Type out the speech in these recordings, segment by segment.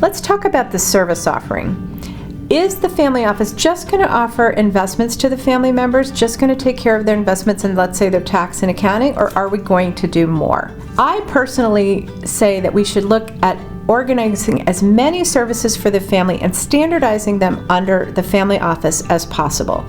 Let's talk about the service offering. Is the family office just going to offer investments to the family members, just going to take care of their investments and let's say their tax and accounting, or are we going to do more? I personally say that we should look at organizing as many services for the family and standardizing them under the family office as possible.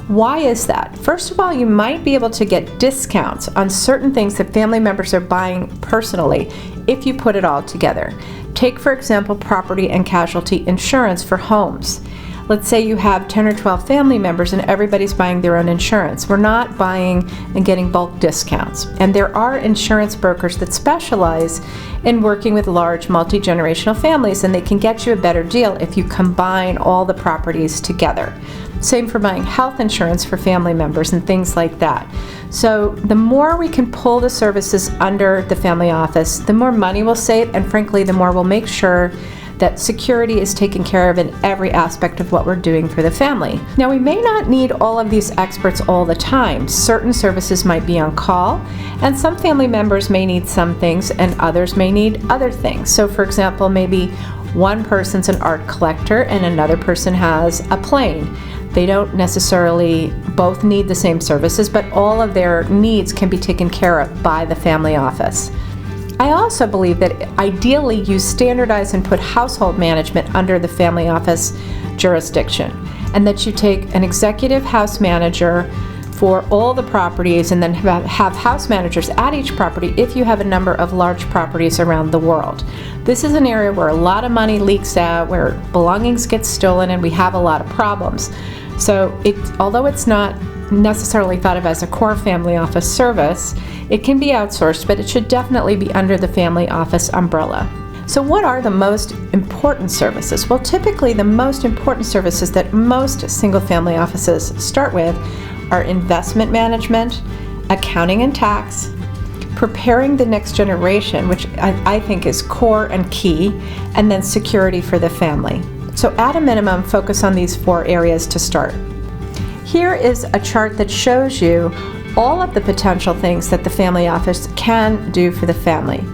Why is that? First of all, you might be able to get discounts on certain things that family members are buying personally if you put it all together. Take, for example, property and casualty insurance for homes. Let's say you have 10 or 12 family members and everybody's buying their own insurance. We're not buying and getting bulk discounts. And there are insurance brokers that specialize in working with large multi-generational families, and they can get you a better deal if you combine all the properties together. Same for buying health insurance for family members and things like that. So the more we can pull the services under the family office, the more money we'll save, and frankly, the more we'll make sure that security is taken care of in every aspect of what we're doing for the family. Now, we may not need all of these experts all the time. Certain services might be on call, and some family members may need some things and others may need other things. So for example, maybe one person's an art collector and another person has a plane. They don't necessarily both need the same services, but all of their needs can be taken care of by the family office. I also believe that ideally you standardize and put household management under the family office jurisdiction, and that you take an executive house manager for all the properties and then have house managers at each property if you have a number of large properties around the world. This is an area where a lot of money leaks out, where belongings get stolen, and we have a lot of problems. So although it's not necessarily thought of as a core family office service, it can be outsourced, but it should definitely be under the family office umbrella. So what are the most important services? Well, typically the most important services that most single family offices start with are investment management, accounting and tax, preparing the next generation, which I think is core and key, and then security for the family. So at a minimum, focus on these 4 areas to start. Here is a chart that shows you all of the potential things that the family office can do for the family.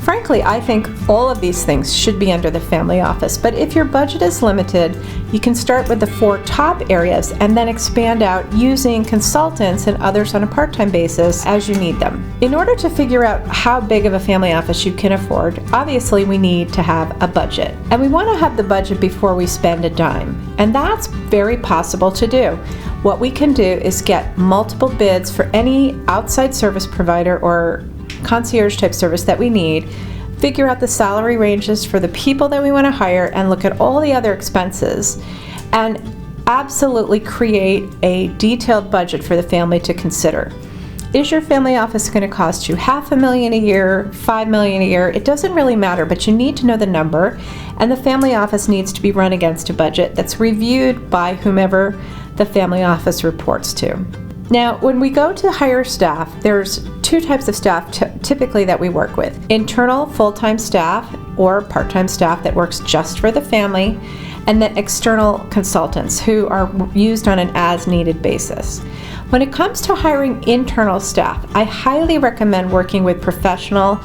Frankly, I think all of these things should be under the family office, but if your budget is limited, you can start with the 4 top areas and then expand out using consultants and others on a part-time basis as you need them. In order to figure out how big of a family office you can afford, obviously we need to have a budget. And we want to have the budget before we spend a dime. And that's very possible to do. What we can do is get multiple bids for any outside service provider or concierge type service that we need, figure out the salary ranges for the people that we want to hire, and look at all the other expenses, and absolutely create a detailed budget for the family to consider. Is your family office going to cost you $500,000 a year, $5 million a year? It doesn't really matter, but you need to know the number, and the family office needs to be run against a budget that's reviewed by whomever the family office reports to. Now, when we go to hire staff, there's 2 types of staff typically that we work with. Internal full-time staff or part-time staff that works just for the family, and then external consultants who are used on an as-needed basis. When it comes to hiring internal staff, I highly recommend working with professional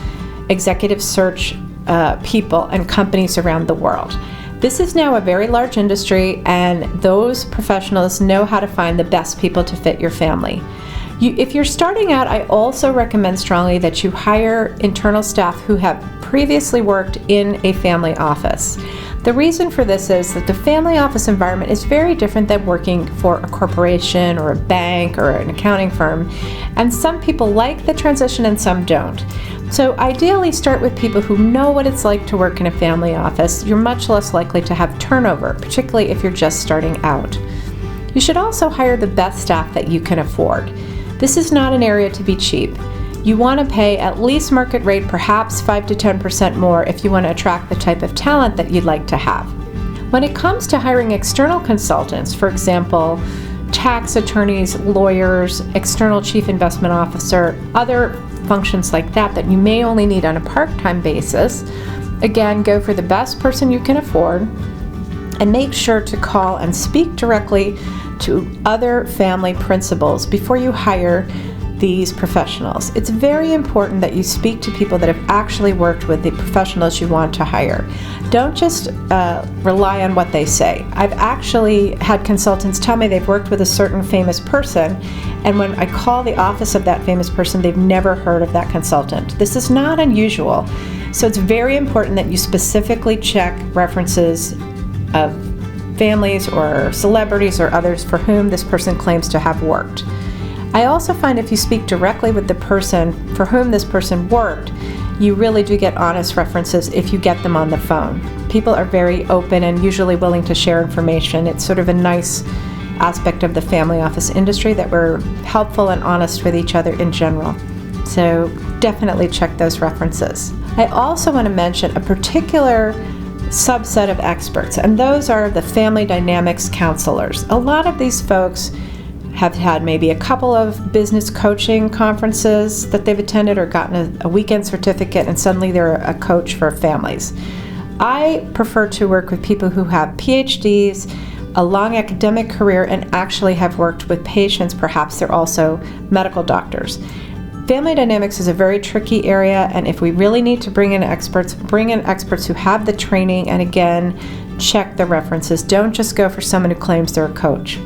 executive search people and companies around the world. This is now a very large industry, and those professionals know how to find the best people to fit your family. If you're starting out, I also recommend strongly that you hire internal staff who have previously worked in a family office. The reason for this is that the family office environment is very different than working for a corporation or a bank or an accounting firm, and some people like the transition and some don't. So ideally start with people who know what it's like to work in a family office. You're much less likely to have turnover, particularly if you're just starting out. You should also hire the best staff that you can afford. This is not an area to be cheap. You want to pay at least market rate, perhaps 5 to 10% more if you want to attract the type of talent that you'd like to have. When it comes to hiring external consultants, for example, tax attorneys, lawyers, external chief investment officer, other functions like that you may only need on a part-time basis, again, go for the best person you can afford, and make sure to call and speak directly to other family principals before you hire these professionals. It's very important that you speak to people that have actually worked with the professionals you want to hire. Don't just rely on what they say. I've actually had consultants tell me they've worked with a certain famous person, and when I call the office of that famous person, they've never heard of that consultant. This is not unusual. So it's very important that you specifically check references of families or celebrities or others for whom this person claims to have worked. I also find if you speak directly with the person for whom this person worked, you really do get honest references if you get them on the phone. People are very open and usually willing to share information. It's sort of a nice aspect of the family office industry that we're helpful and honest with each other in general. So definitely check those references. I also want to mention a particular subset of experts, and those are the family dynamics counselors. A lot of these folks have had maybe a couple of business coaching conferences that they've attended or gotten a weekend certificate, and suddenly they're a coach for families. I prefer to work with people who have PhDs, a long academic career, and actually have worked with patients. Perhaps they're also medical doctors. Family dynamics is a very tricky area, and if we really need to bring in experts who have the training, and again, check the references. Don't just go for someone who claims they're a coach.